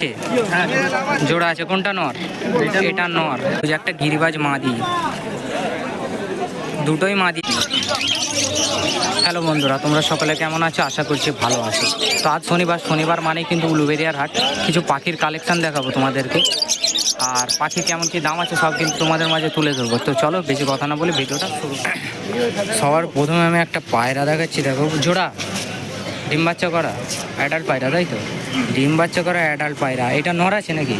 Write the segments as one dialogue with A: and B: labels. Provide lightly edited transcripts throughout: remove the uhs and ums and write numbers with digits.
A: আছে? জোড়া আছে। কোনটা নর? এটা নর। ওই যে একটা গিরিবাজ মাদি, দুটোই মাদি। হ্যালো বন্ধুরা, তোমরা সকলে কেমন আছো? আশা করছি ভালো আছো। তো আজ শনিবার মানেই কিন্তু উলুবেড়িয়ার হাট। কিছু পাখির কালেকশন দেখাবো তোমাদেরকে, আর পাখি কেমন কি দাম আছে সব কিন্তু তোমাদের মাঝে তুলে ধরবো। তো চলো বেশি কথা না বলে ভিডিওটা শুরু। সবার প্রথমে আমি একটা পায়রা দেখাচ্ছি, দেখো জোড়া, ডিম বাচ্চা করা অ্যাডাল্ট পায়রা, তাই তো? ডিম বাচ্চা করা অ্যাডাল্ট পায়রা। এটা নর আছে নাকি?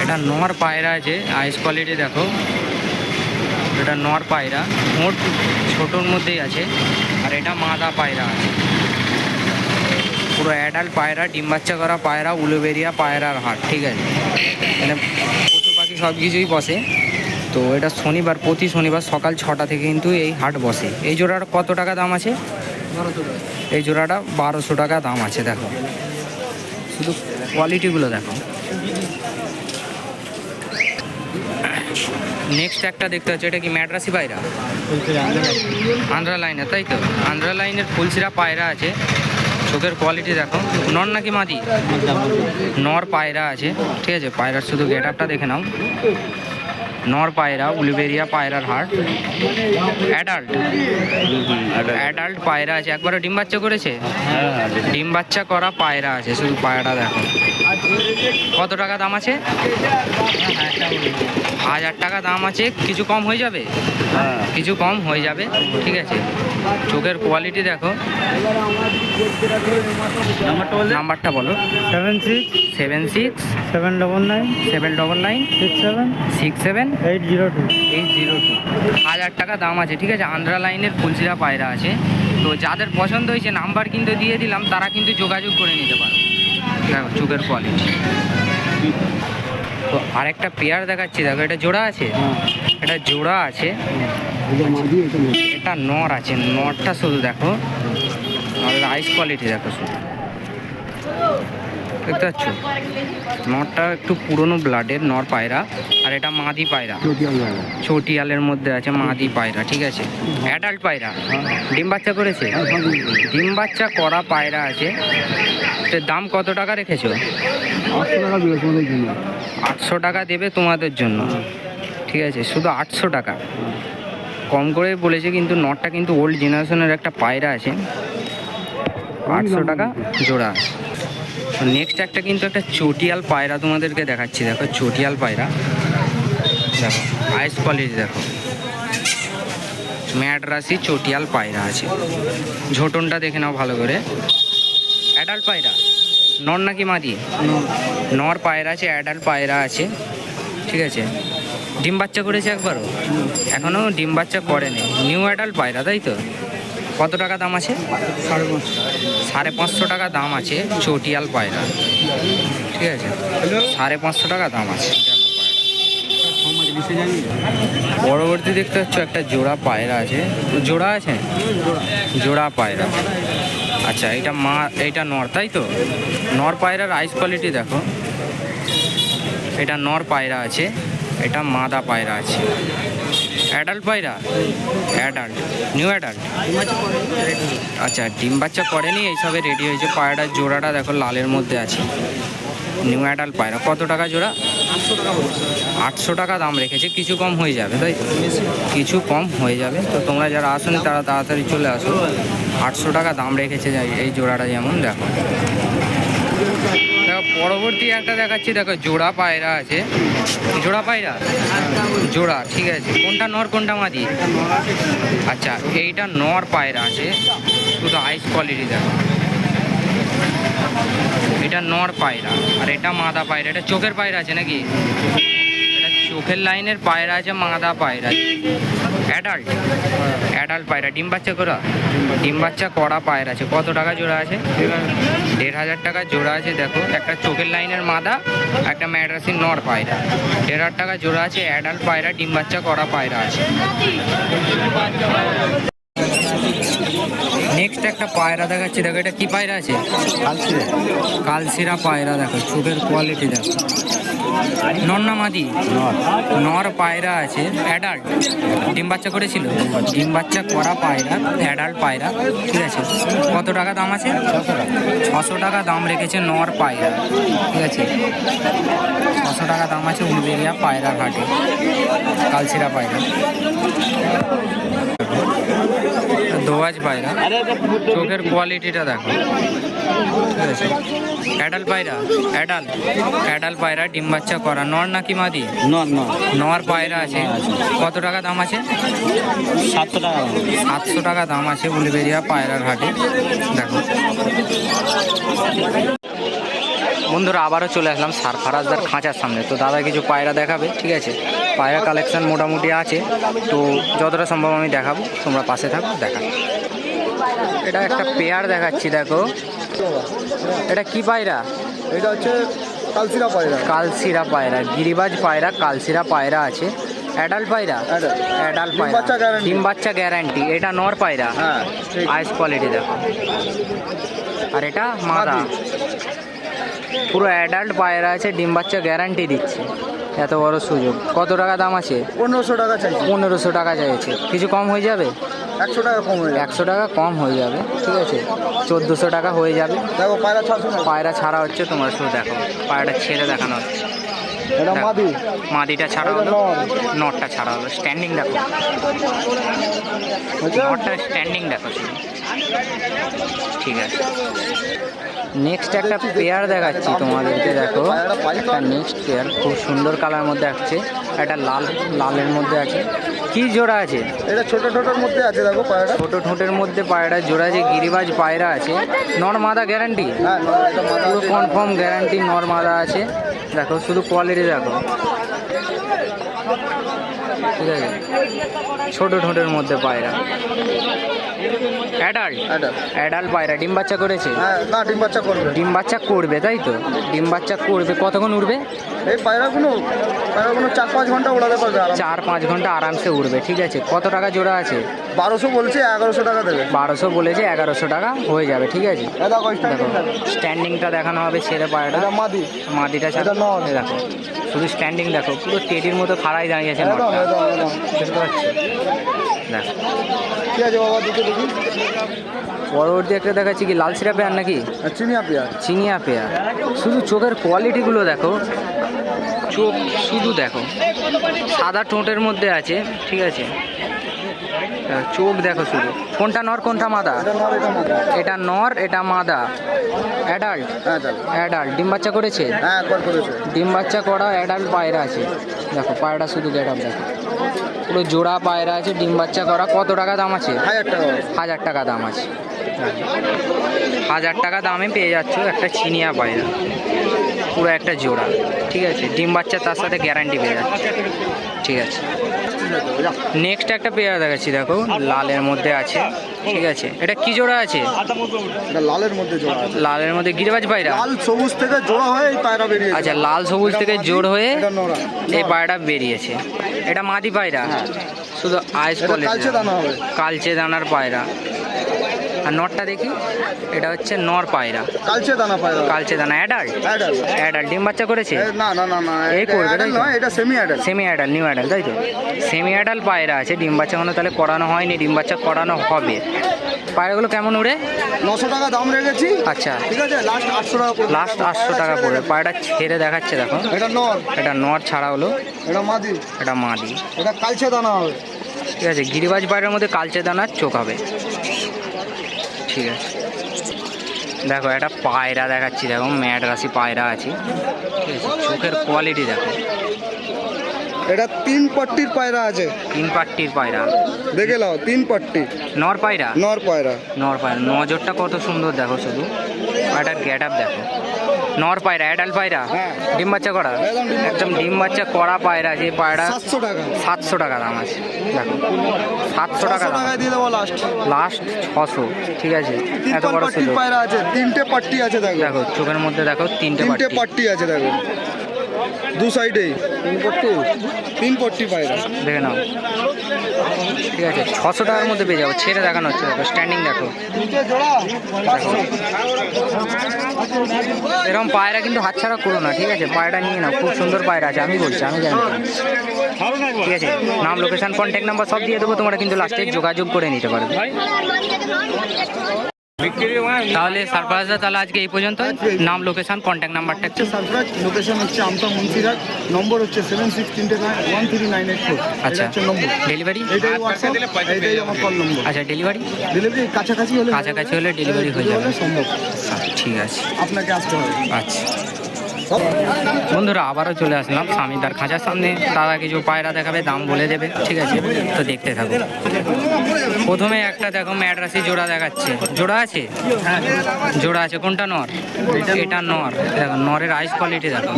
A: এটা নর পায়রা আছে, আইস কোয়ালিটি দেখো। এটা নর পায়রা, মোট ছোটোর মধ্যেই আছে। আর এটা মাদা পায়রা আছে, পুরো অ্যাডাল্ট পায়রা, ডিম বাচ্চা করা পায়রা, উলুবেড়িয়া পায়রার হাট। ঠিক আছে, মানে পশু পাখি সব কিছুই বসে। তো এটা শনিবার, প্রতি শনিবার সকাল 6টা থেকে কিন্তু এই হাট বসে। এই জোড়াটা কত টাকা দাম আছে? 1200 টাকা। এই জোড়াটা 1200 টাকা দাম আছে। দেখো শুধু কোয়ালিটিগুলো দেখো। নেক্সট একটা দেখতে হচ্ছে, এটা কি ম্যাড্রাসি পায়রা? আন্ধ্রা লাইনের, তাই তো? আন্ধ্রা লাইনের ফুলসিরা পায়রা আছে। চোখের কোয়ালিটি দেখো। নর নাকি মাদি? নর পায়রা আছে। ঠিক আছে, পায়রার শুধু গেট আপটা দেখে নাও। নর পায়রা, উলুবেড়িয়া পায়রার হাট। অ্যাডাল্ট পায়রা আছে। একবারও ডিম বাচ্চা করেছে? ডিম বাচ্চা করা পায়রা আছে। শুধু পায়রাটা দেখো। কত টাকা দাম আছে? 1000 টাকা দাম আছে। কিছু কম হয়ে যাবে? কিছু কম হয়ে যাবে। ঠিক আছে, চোখের কোয়ালিটি দেখো। নাম্বারটা বলো। 76 799 67 802। 1000 টাকা দাম আছে। ঠিক আছে, আন্ধ্রা লাইনের ফুলসিরা পায়রা আছে। তো যাদের পছন্দ হয়েছে নাম্বার কিন্তু দিয়ে দিলাম, তারা কিন্তু যোগাযোগ করে নিতে পারো। দেখো চোখের কোয়ালিটি। তো আরেকটা পেয়ার দেখাচ্ছি, দেখো এটা জোড়া আছে। এটা জোড়া আছে, এটা নর আছে। নরটা শুধু দেখো, আর আইস কোয়ালিটি দেখো শুধু, দেখতে পাচ্ছ? নরটা একটু পুরনো ব্লাডের নর পায়রা। আর এটা মাদি পায়রা, চটিয়ালের মধ্যে আছে, মাদি পায়রা। ঠিক আছে, অ্যাডাল্ট পায়রা। ডিম বাচ্চা করেছে? ডিম বাচ্চা করা পায়রা আছে। তো দাম কত টাকা রেখেছো? 800 টাকা দেবে তোমাদের জন্য। ঠিক আছে, শুধু 800 টাকা কম করে বলেছে। কিন্তু নটটা কিন্তু ওল্ড জেনারেশনের একটা পায়রা আছে। 800 টাকা জোড়া। নেক্সট একটা কিন্তু একটা চটিয়াল পায়রা তোমাদেরকে দেখাচ্ছি, দেখো চটিয়াল পায়রা দেখো, আইস কোয়ালিটি দেখো। ম্যাড্রাসি চটিয়াল পায়রা আছে। ঝোটনটা দেখে নাও ভালো করে। অ্যাডাল্ট পায়রা। নর নাকি মাদি? নর পায়রা আছে, অ্যাডাল্ট পায়রা আছে। ঠিক আছে, ডিম বাচ্চা করেছে একবারও? এখনও ডিম বাচ্চা করেনি। নিউ অ্যাডাল্ট পায়রা, তাই তো? কত টাকা দাম আছে? 550 টাকা দাম আছে চটিয়াল পায়রা। ঠিক আছে, 550 টাকা দাম আছে। পরবর্তী দেখতে হচ্ছে একটা জোড়া পায়রা আছে। জোড়া আছে, জোড়া পায়রা। আচ্ছা, এইটা নর, তাই তো? নর পায়রার আইস কোয়ালিটি দেখো। এটা নর পায়রা আছে, এটা মাদা পায়রা আছে। অ্যাডাল্ট পায়রা? Adult, new adult. আচ্ছা, ডিম বাচ্চা করেনি, এইসবে রেডি হয়েছে। পায়রার জোড়াটা দেখো লালের মধ্যে আছে। নিউ অ্যাডাল্ট পায়রা। কত টাকা জোড়া? 800 টাকা দাম রেখেছে। কিছু কম হয়ে যাবে, তাই তো? কিছু কম হয়ে যাবে। তো তোমরা যারা আসোনি তারা তাড়াতাড়ি চলে আসো। 800 টাকা দাম রেখেছে এই জোড়াটা। যেমন দেখো, দেখো পরবর্তী একটা দেখাচ্ছি, দেখো জোড়া পায়রা আছে। জোড়া পায়রা, জোড়া। ঠিক আছে, কোনটা নর কোনটা মাদি? আচ্ছা, এইটা নর পায়রা আছে, শুধু আইস কোয়ালিটি দেখো। এটা নর পায়রা, আর এটা মাদা পায়রা। এটা চোখের পায়রা আছে নাকি? এটা চোখের লাইনের পায়রা আছে, মাদা পায়রা। অ্যাডাল্ট, অ্যাডাল্ট পায়রা। ডিম বাচ্চা করা? ডিম বাচ্চা করা পায়রা আছে। কত টাকা জোড়া আছে? 1500 টাকা জোড়া আছে। দেখো, একটা চোখের লাইনের মাদা, একটা ম্যাড্রাসির নর পায়রা। 1500 টাকা জোড়া আছে। অ্যাডাল্ট পায়রা, ডিম বাচ্চা করা পায়রা আছে। নেক্সট একটা পায়রা দেখাচ্ছি, দেখো এটা কি পায়রা আছে? কালশিরা পায়রা। দেখো চোখের কোয়ালিটি দেখো। নর না মাদি? নর পায়রা আছে, অ্যাডাল্ট। ডিম বাচ্চা করেছিল? ডিম বাচ্চা করা পায়রা, অ্যাডাল্ট পায়রা। ঠিক আছে, কত টাকা দাম আছে? 600 টাকা দাম রেখেছে নর পায়রা। ঠিক আছে, 600 টাকা দাম আছে উলবেড়িয়া পায়রার হাটে। কালশিরা পায়রা, দোয়াজ পায়রা। চোখের কোয়ালিটিটা দেখো। ঠিক আছে, অ্যাডাল্ট পায়রা, অ্যাডাল্ট পায়রা, ডিম বাচ্চা করা। নর নাকি মাদি? নর পায়রা আছে। কত টাকা দাম আছে? 700 টাকা দাম আছে উলবেড়িয়া পায়রার হাটে। দেখো বন্ধুরা, আবারও চলে আসলাম সারফারাজদার খাঁচার সামনে। তো দাদা কিছু পায়রা দেখাবে। ঠিক আছে, পায়রা কালেকশন মোটামুটি আছে, তো যতটা সম্ভব আমি দেখাবো, তোমরা পাশে থাকো। দেখা, এটা একটা পেয়ার দেখাচ্ছি। দেখো এটা কি পায়রা?
B: এটা হচ্ছে কালশিরা পায়রা।
A: কালশিরা পায়রা, গিরিবাজ পায়রা, কালশিরা পায়রা আছে। অ্যাডাল্ট পায়রা, অ্যাডাল্ট পায়রা, ডিম বাচ্চা গ্যারান্টি। এটা নর পায়রা, আইস কোয়ালিটি দেখো। আর এটা মাদা, পুরো অ্যাডাল্ট পায়রা আছে, ডিম বাচ্চা গ্যারান্টি দিচ্ছে। এত বড় সুযোগ। কত টাকা দাম আছে?
B: 1500 টাকা চাইছি।
A: 1500 টাকা চাইছে, কিছু কম হয়ে যাবে?
B: 100 টাকা কম হয়ে যাবে।
A: 100 টাকা কম হয়ে যাবে। ঠিক আছে, 1400 টাকা হয়ে যাবে।
B: দেখো পায়রা 600।
A: পায়রা ছাড়া হচ্ছে, তোমার শুধু দেখো পায়রাটা ছেড়ে দেখানো হচ্ছে।
B: এটা মাদি,
A: মাদিটা ছাড়া হলো, নটটা ছাড়া হলো। স্ট্যান্ডিং দেখো, নটটা স্ট্যান্ডিং দেখো শুধু। ঠিক আছে, নেক্সট একটা পেয়ার দেখাচ্ছি তোমাদেরকে। দেখো একটা নেক্সট পেয়ার, খুব সুন্দর কালার মধ্যে আসছে। একটা লালের মধ্যে আছে। কি জোড়া আছে?
B: এটা ছোট ছোটর মধ্যে আছে। দেখো পায়রা
A: ছোট ঠোঁটের মধ্যে পায়রা জোড়া আছে। গিরিবাজ পায়রা আছে। নর মাদা গ্যারান্টি?
B: হ্যাঁ, এটা মাদা,
A: পুরো কনফার্ম গ্যারান্টি নর মাদা আছে। দেখো শুধু কোয়ালিটি দেখো। ঠিক আছে, ছোট ঠোঁটের মধ্যে পায়রা, অ্যাডাল্ট পায়রা। ডিম বাচ্চা করেছে?
B: হ্যাঁ, না ডিম বাচ্চা করবে।
A: ডিম বাচ্চা করবে, তাই তো? ডিম বাচ্চা করবে। কতক্ষণ উড়বে?
B: এই পায়রাগুলো 4-5 ঘন্টা উড়াতে পারবে।
A: 4-5 ঘন্টা আরামসে উড়বে। ঠিক আছে, কত টাকা জোড়া আছে?
B: 1200 বলছে, 1100 টাকা দেবে।
A: 1200 বলেছে, 1100 টাকা হয়ে যাবে। ঠিক আছে,
B: দেখো
A: দেখো স্ট্যান্ডিংটা দেখানো হবে। ছেড়ে পায়রাটা,
B: মাদি,
A: মাদিটা
B: এটা নর।
A: দেখো শুধু স্ট্যান্ডিং দেখো, পুরো টেডির মতো খাড়াই দাঁড়িয়েছে নটটা। বুঝতে পারছি? দেখো
B: ঠিক আছে বাবা, দুটো দেখি।
A: পরবর্তী একটা দেখাচ্ছি কি লালশিরা পেয়ার নাকি
B: চিনিয়া পেয়ার?
A: চিনিয়া পেয়ার। শুধু চোখের কোয়ালিটিগুলো দেখো, চোখ শুধু দেখো, সাদা ঠোঁটের মধ্যে আছে। ঠিক আছে, চোখ দেখো শুধু। কোনটা নর কোনটা মাদা? এটা নর, এটা মাদা। Adult, adult. ডিম বাচ্চা করেছে?
B: হ্যাঁ, একবার করেছে।
A: ডিম বাচ্চা করা অ্যাডাল্ট পায়রা আছে। দেখো পায়রাটা শুধু গেট আপ দেখো, পুরো জোড়া পায়রা আছে, ডিম বাচ্চা করা। কত টাকা দাম আছে?
B: 1000 টাকা।
A: 1000 টাকা দাম আছে। 1000 টাকা দামে পেয়ে যাচ্ছ একটা চিনিয়া পায়রা, পুরো একটা জোড়া। ঠিক আছে, ডিম বাচ্চা তার সাথে গ্যারান্টি পেয়ে যাচ্ছে। ঠিক আছে, নেক্সট একটা পেয়ার দেখাচ্ছি। দেখো লালের মধ্যে আছে। ঠিক আছে, এটা কি জোড়া আছে?
B: এটা লালের মধ্যে জোড়া আছে।
A: লালের মধ্যে গিরিবাজ পায়রা?
B: লাল সবুজ থেকে জোড়া হয়ে এই পায়রা বেরিয়েছে।
A: আচ্ছা, লাল সবুজ থেকে জোড় হয়ে
B: এটা নরা,
A: এই পায়রাটা বেরিয়েছে। এটা মাদি পায়রা, শুধু আইস
B: এটা
A: কোয়ালিটি,
B: কালচে দানা হবে।
A: কালচে দানার পায়রা। আর নরটা দেখি, এটা হচ্ছে নর পায়রা,
B: কালচে দানা পায়রা।
A: কালচে দানা। Adult, adult. ডিম বাচ্চা করেছে?
B: না না না না,
A: এই করবে তাই তো?
B: এটা semi adult.
A: Semi adult, new adult, তাই তো? সেমি অ্যাডাল্ট পায়রা আছে। ডিম বাচ্চা কোনো তাহলে করানো হয়নি, ডিম বাচ্চা করানো হবে। পায়রাগুলো কেমন উড়ে?
B: 900 টাকা দাম রেখেছি।
A: আচ্ছা,
B: ঠিক আছে, লাস্ট 800 টাকা পড়বে।
A: লাস্ট 800 টাকা পড়বে। পায়রাটা ছেড়ে দেখাচ্ছে দেখো।
B: এটা নর,
A: এটা নর ছাড়া হলো,
B: এটা মাদি,
A: এটা মাদি।
B: এটা কালচে দানা হবে।
A: ঠিক আছে, গিরিবাজ পায়রার মধ্যে কালচে দানার চোখ হবে। ঠিক আছে, দেখো একটা পায়রা দেখাচ্ছি। দেখো ম্যাড রাশি পায়রা আছে। ঠিক আছে, চোখের কোয়ালিটি দেখো।
B: এটা 3 পট্টির পায়রা আছে।
A: 3 পাট্টির পায়রা,
B: দেখে নাও, 3 পট্টি।
A: নর পায়রা,
B: নর পায়রা।
A: নর পায়রা। নজরটা কত সুন্দর দেখো শুধু, পায়রাটার গেট আপ দেখো। নর পায়রা, অ্যাডাল্ট পায়রা,
B: হ্যাঁ।
A: ডিম বাচ্চা করা, একদম ডিম বাচ্চা করা পায়রা। যে পায়রা
B: 700 টাকা।
A: 700 টাকা দাম আছে। দেখো 700 টাকা দাম,
B: টাকা দিয়ে দেবো লাস্ট।
A: লাস্ট 600। ঠিক আছে, এত বড়
B: পট্টির
A: সুযোগ।
B: পায়রা আছে, 3টে পট্টি আছে। দেখো
A: দেখো চোখের মধ্যে দেখো, 3টে
B: পট্টি
A: পাট্টি
B: আছে। দেখো দু সাইডে 3 পট্টি পায়রা।
A: দেখে নাও, ঠিক আছে 600 টাকার মধ্যে পেয়ে যাবো। ছেড়ে দেখানো হচ্ছে, দেখো স্ট্যান্ডিং দেখো। এরকম পায়রা কিন্তু হাতছাড়া করো না, ঠিক আছে? পায়রা নিয়ে নাও, খুব সুন্দর পায়রা আছে, আমি বলছি, আমি জানি। ঠিক আছে, নাম, লোকেশন, কন্ট্যাক্ট নাম্বার সব দিয়ে দেবো, তোমরা কিন্তু লাস্টে যোগাযোগ করে নিতে পারবে। তাহলে সারফরাজদা, তাহলে আজকে এই পর্যন্ত। নাম, লোকেশন, কন্ট্যাক্ট নাম্বারটা একটু।
B: সারফরাজ, লোকেশন হচ্ছে আমতা মুন্সিরহাট, নম্বর হচ্ছে 76391394।
A: আচ্ছা, ডেলিভারি?
B: এটাই হোয়াটসঅ্যাপ, এটাই আমার কল নম্বর।
A: আচ্ছা, ডেলিভারি
B: কাছাকাছি হলে
A: ডেলিভারি হয়ে যাবে।
B: সম্ভব,
A: ঠিক আছে,
B: আপনাকে আসতে হবে।
A: আচ্ছা বন্ধুরা, আবারও চলে আসলাম স্বামীদার খাঁচার সামনে। দাদা কিছু পায়রা দেখাবে, দাম বলে দেবে, ঠিক আছে? তো দেখতে থাকো। প্রথমে একটা দেখো ম্যাড্রাসি জোড়া দেখাচ্ছে। জোড়া আছে? জোড়া আছে। কোনটা নর? এটা নর। দেখো নরের আইস কোয়ালিটি দেখো।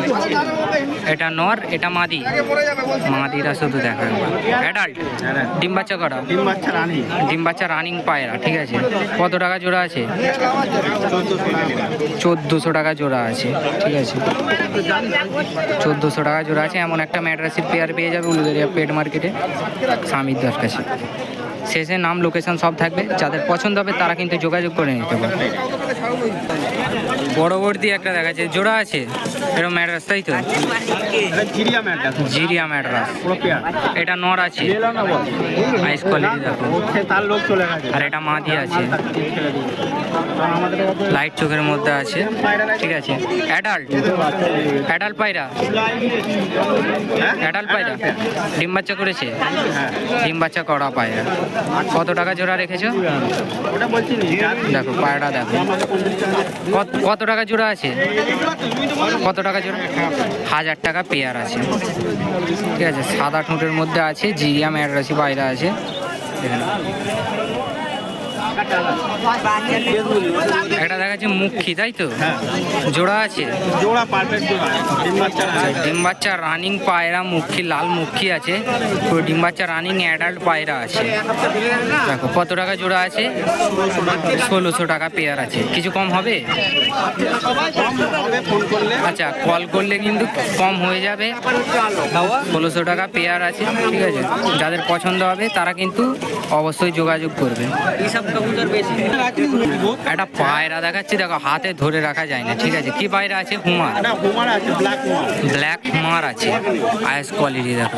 A: এটা নর, এটা মাদি। মাদিরা শুধু দেখো একবার। অ্যাডাল্ট? ডিম বাচ্চা করা? ডিম বাচ্চা রানিং পায়রা, ঠিক আছে। কত টাকা জোড়া আছে? 1400 টাকা জোড়া আছে, ঠিক আছে। 1400 টাকা জোড়া আছে। এমন একটা ম্যাড্রাসির পেয়ার পেয়ে যাবে উলুবেড়িয়া পেট মার্কেটে স্বামীদার কাছে। শেষে নাম, লোকেশন সব থাকবে, যাদের পছন্দ হবে তারা কিন্তু যোগাযোগ করে নিতে পারবে। পরবর্তী একটা দেখাচ্ছে, জোড়া আছে এরকম ম্যাড্রাস, তাই তো? জিরিয়া ম্যাড্রাস। এটা নর আছে, আইস কোয়ালিটি দেখো। আর এটা মাদি আছে, লাইট চোখের মধ্যে আছে, ঠিক আছে। অ্যাডাল্ট? অ্যাডাল্ট পায়রা? অ্যাডাল্ট পায়রা ডিম বাচ্চা করেছে? ডিম বাচ্চা করা পায়রা। কত টাকা জোড়া রেখেছো? দেখো পায়রা দেখো। কত টাকা জোড়া আছে? কত টাকা জোড়া? 1000 টাকা পেয়ার আছে, ঠিক আছে। সাদা ঠোঁটের মধ্যে আছে, জিরিয়া ম্যাড্রাসি পায়রা আছে, দেখে নাও। এটা দেখাচ্ছে মুখী, তাই তো? জোড়া আছে? ডিম বাচ্চা রানিং পায়রা, মুখী, লাল মুখী আছে। ডিম বাচ্চা রানিং অ্যাডাল্ট পায়রা আছে। দেখো কত টাকা জোড়া আছে? 1600 টাকা পেয়ার আছে। কিছু কম হবে? আচ্ছা, কল করলে কিন্তু কম হয়ে যাবে। 1600 টাকা পেয়ার আছে, ঠিক আছে। যাদের পছন্দ হবে তারা কিন্তু অবশ্যই যোগাযোগ করবে। একটা পায়রা দেখাচ্ছি, দেখো হাতে ধরে রাখা যায় না, ঠিক আছে। কি পায়রা আছে? হুমার। ব্ল্যাক হুমার আছে, আইস কোয়ালিটি দেখো।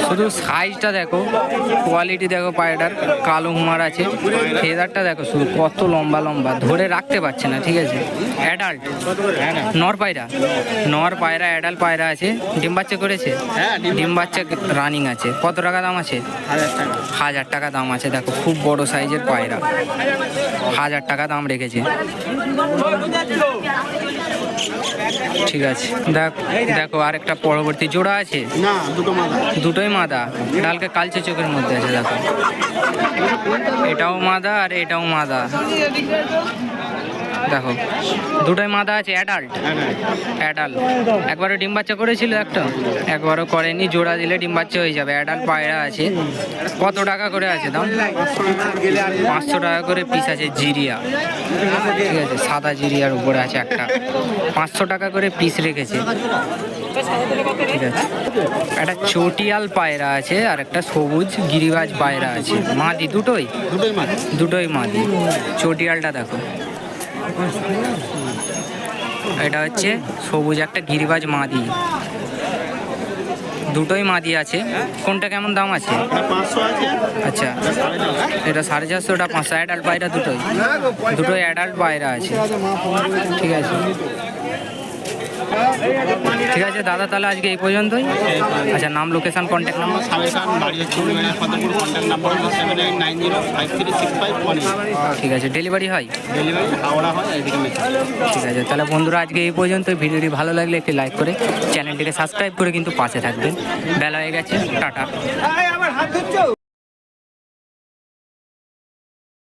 A: শুধু সাইজটা দেখো, কোয়ালিটি দেখো পায়রাটার। কালো হুমার আছে, ফেদারটা দেখো শুধু কত লম্বা লম্বা, ধরে রাখতে পারছে না, ঠিক আছে। অ্যাডাল্ট নর পায়রা? নর পায়রা, অ্যাডাল্ট পায়রা আছে। ডিম বাচ্চা করেছে? ডিম বাচ্চা রানিং আছে। কত টাকা দাম আছে? 1000 টাকা দাম আছে। দেখো খুব বড় সাইজের পায়রা, 1000 টাকা দাম রেখেছে, ঠিক আছে। দেখো আরেকটা পরবর্তী জোড়া আছে। দুটোই মাদা, ডালকে কালচে চোখের মধ্যে আছে। দেখো এটাও মাদা আর এটাও মাদা, দেখো দুটোই মাদা আছে। অ্যাডাল্ট? অ্যাডাল্ট। একবারও ডিম বাচ্চা করেছিল? একবারও করেনি। জোড়া দিলে ডিম বাচ্চা হয়ে যাবে। অ্যাডাল্ট পায়রা আছে। কত টাকা করে আছে দাম? 500 টাকা করে পিস আছে। জিরিয়া, ঠিক আছে, সাদা জিরিয়ার উপরে আছে একটা, 500 টাকা করে পিস রেখেছে, ঠিক আছে। একটা চটিয়াল পায়রা আছে আর একটা সবুজ গিরিবাজ পায়রা আছে। মাদি? দুটোই মাদি। চটিয়ালটা দেখো, এটা হচ্ছে সবুজ একটা গিরিবাজ মাদি, দুটোই মাদি আছে। কোনটা কেমন দাম আছে? আচ্ছা, এটা 450, ওটা 500। অ্যাডাল্ট পায়রা দুটোই অ্যাডাল্ট পায়রা আছে, ঠিক আছে। ঠিক আছে দাদা, তাহলে আজকে এই পর্যন্তই। আচ্ছা, নাম, লোকেশন, কন্ট্যাক্ট নাম্বার? ঠিক আছে। ডেলিভারি হয়? ঠিক আছে। তাহলে বন্ধুরা আজকে এই পর্যন্ত। ভিডিওটি ভালো লাগলে একটি লাইক করে চ্যানেলটিকে সাবস্ক্রাইব করে কিন্তু পাশে থাকবেন। বেলা হয়ে গেছে, টাটা।